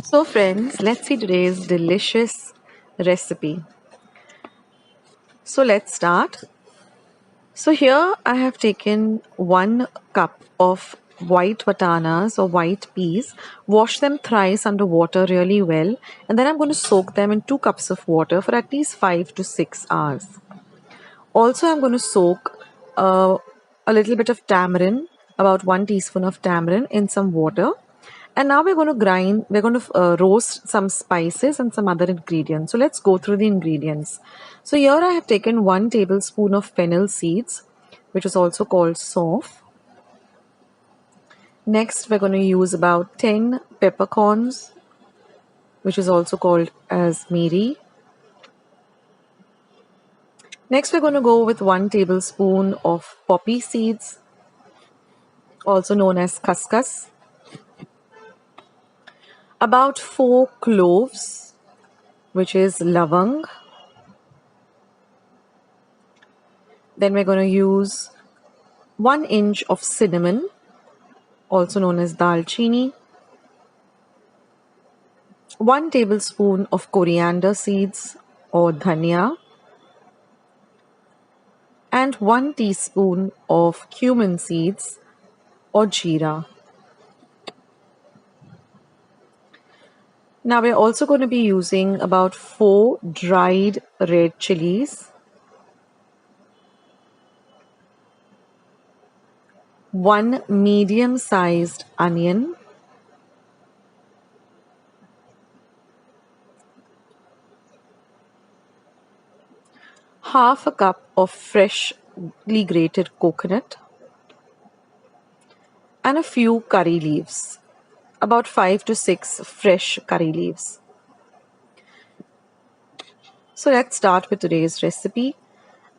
So friends, let's see today's delicious recipe. So let's start. So here I have taken 1 cup of white vatanas or white peas, wash them thrice under water really well, and then I'm going to soak them in 2 cups of water for at least 5 to 6 hours. Also I'm going to soak a little bit of tamarind, about 1 teaspoon of tamarind in some water. And now we're going to roast some spices and some other ingredients. So let's go through the ingredients. So here I have taken 1 tablespoon of fennel seeds, which is also called sauf. Next, we're going to use about 10 peppercorns, which is also called as miri. Next, we're going to go with 1 tablespoon of poppy seeds, also known as khaskhas. About 4 cloves, which is lavang. Then we're going to use 1 inch of cinnamon, also known as dalchini. 1 tablespoon of coriander seeds or dhania. And 1 teaspoon of cumin seeds or jeera. Now we're also going to be using about 4 dried red chilies, 1 medium-sized onion, half a cup of freshly grated coconut, and a few curry leaves, about 5 to 6 fresh curry leaves. So let's start with today's recipe.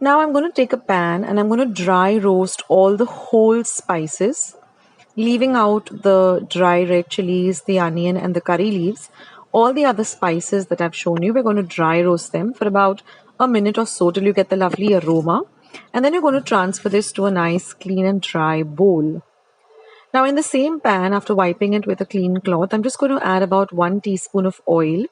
Now I'm going to take a pan and I'm going to dry roast all the whole spices, leaving out the dry red chilies, the onion and the curry leaves. All the other spices that I've shown you, we're going to dry roast them for about a minute or so till you get the lovely aroma. And then you're going to transfer this to a nice clean and dry bowl. Now in the same pan, after wiping it with a clean cloth, I'm just going to add about 1 teaspoon of oil.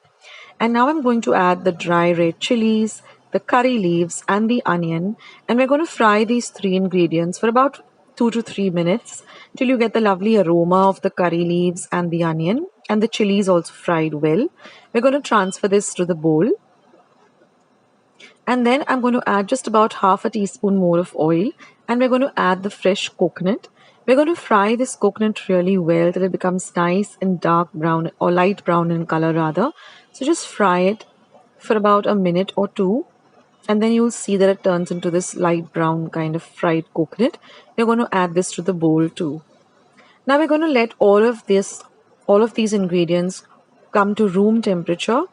And now I'm going to add the dry red chilies, the curry leaves and the onion. And we're going to fry these 3 ingredients for about 2 to 3 minutes till you get the lovely aroma of the curry leaves and the onion and the chilies also fried well. We're going to transfer this to the bowl. And then I'm going to add just about half a teaspoon more of oil and we're going to add the fresh coconut. We're going to fry this coconut really well till it becomes nice and dark brown or light brown in color rather. So just fry it for about a minute or 2 and then you'll see that it turns into this light brown kind of fried coconut. We're going to add this to the bowl too. Now we're going to let all of these ingredients come to room temperature.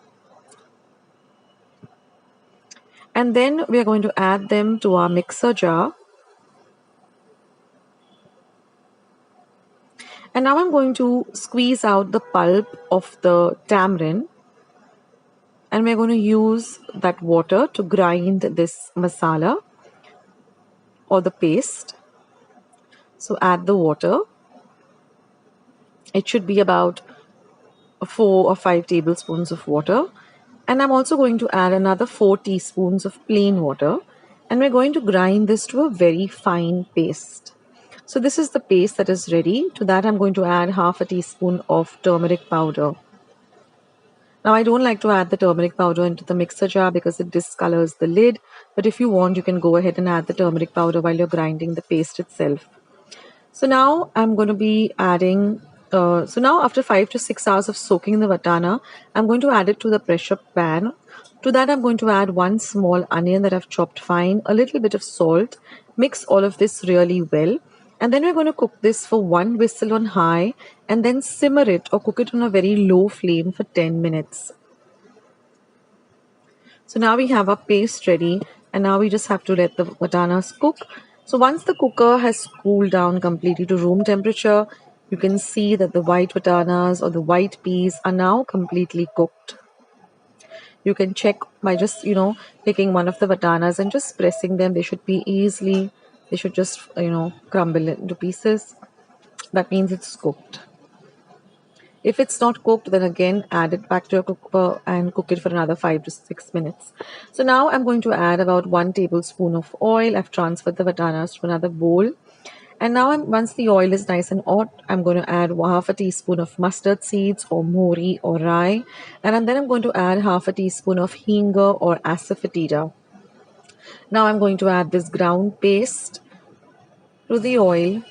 And then we are going to add them to our mixer jar. And now I'm going to squeeze out the pulp of the tamarind. And we're going to use that water to grind this masala or the paste. So add the water. It should be about 4 or 5 tablespoons of water. And I'm also going to add another 4 teaspoons of plain water. And we're going to grind this to a very fine paste. So this is the paste that is ready. To that I'm going to add half a teaspoon of turmeric powder. Now I don't like to add the turmeric powder into the mixer jar because it discolors the lid. But if you want, you can go ahead and add the turmeric powder while you're grinding the paste itself. So now I'm going to be adding, so now after 5 to 6 hours of soaking the vatana, I'm going to add it to the pressure pan. To that I'm going to add 1 small onion that I've chopped fine, a little bit of salt, mix all of this really well. And then we're going to cook this for 1 whistle on high and then simmer it or cook it on a very low flame for 10 minutes. So now we have our paste ready and now we just have to let the vatanas cook. So once the cooker has cooled down completely to room temperature, you can see that the white vatanas or the white peas are now completely cooked. You can check by just, picking one of the vatanas and just pressing them. They should just, crumble into pieces. That means it's cooked. If it's not cooked, then again add it back to your cooker and cook it for another 5 to 6 minutes. So now I'm going to add about 1 tablespoon of oil. I've transferred the vatanas to another bowl. And now once the oil is nice and hot, I'm going to add half a teaspoon of mustard seeds or mori or rye. And then I'm going to add half a teaspoon of hinga or asafoetida. Now I'm going to add this ground paste to the oil.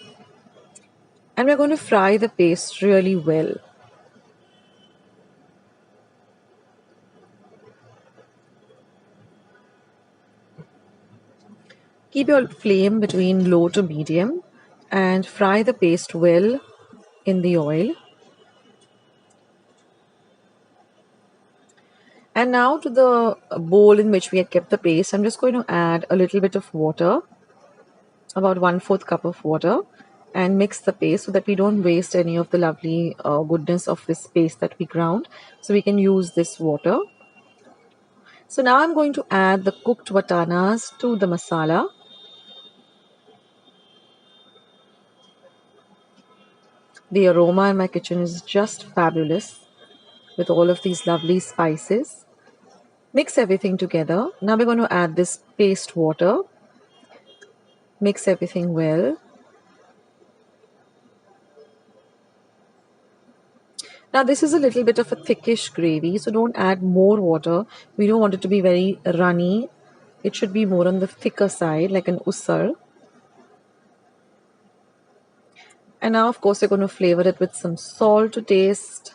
And we're going to fry the paste really well. Keep your flame between low to medium and fry the paste well in the oil. And now to the bowl in which we had kept the paste, I'm just going to add a little bit of water, about 1/4 cup of water, and mix the paste so that we don't waste any of the lovely goodness of this paste that we ground. So we can use this water. So now I'm going to add the cooked vatanas to the masala. The aroma in my kitchen is just fabulous with all of these lovely spices. Mix everything together. Now we're going to add this paste water. Mix everything well. Now this is a little bit of a thickish gravy, so don't add more water. We don't want it to be very runny. It should be more on the thicker side, like an usar. And now, of course, we're going to flavor it with some salt to taste.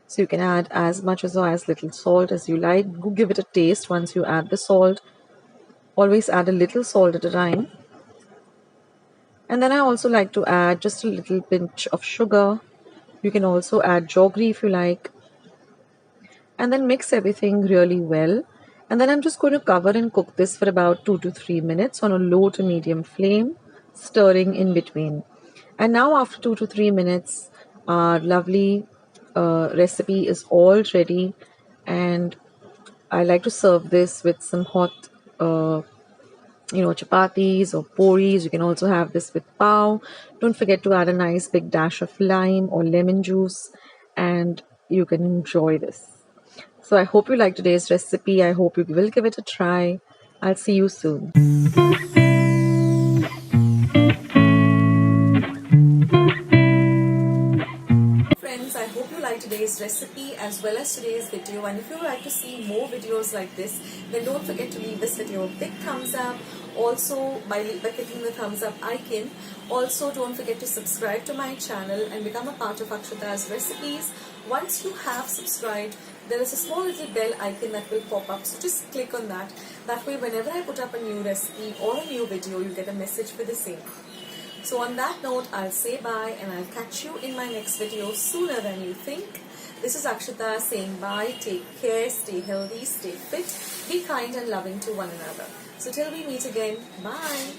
So you can add as much or as little salt as you like. Give it a taste once you add the salt. Always add a little salt at a time. And then I also like to add just a little pinch of sugar. You can also add jaggery if you like. And then mix everything really well. And then I'm just going to cover and cook this for about 2 to 3 minutes on a low to medium flame, stirring in between. And now after 2 to 3 minutes, our lovely recipe is all ready. And I like to serve this with some hot chapattis or pois. You can also have this with pao. Don't forget to add a nice big dash of lime or lemon juice, and you can enjoy this. So I hope you like today's recipe. I hope you will give it a try. I'll see you soon. Friends, I hope you like today's recipe as well as today's video, and if you would like to see more videos like this, then don't forget to leave this video a big thumbs up. Also, by clicking the thumbs up icon. Also, don't forget to subscribe to my channel and become a part of Akshata's recipes. Once you have subscribed, there is a small little bell icon that will pop up, so just click on that. That way, whenever I put up a new recipe or a new video, you get a message for the same. So on that note, I'll say bye and I'll catch you in my next video sooner than you think. This is Akshata saying bye, take care, stay healthy, stay fit, be kind and loving to one another. So till we meet again, bye.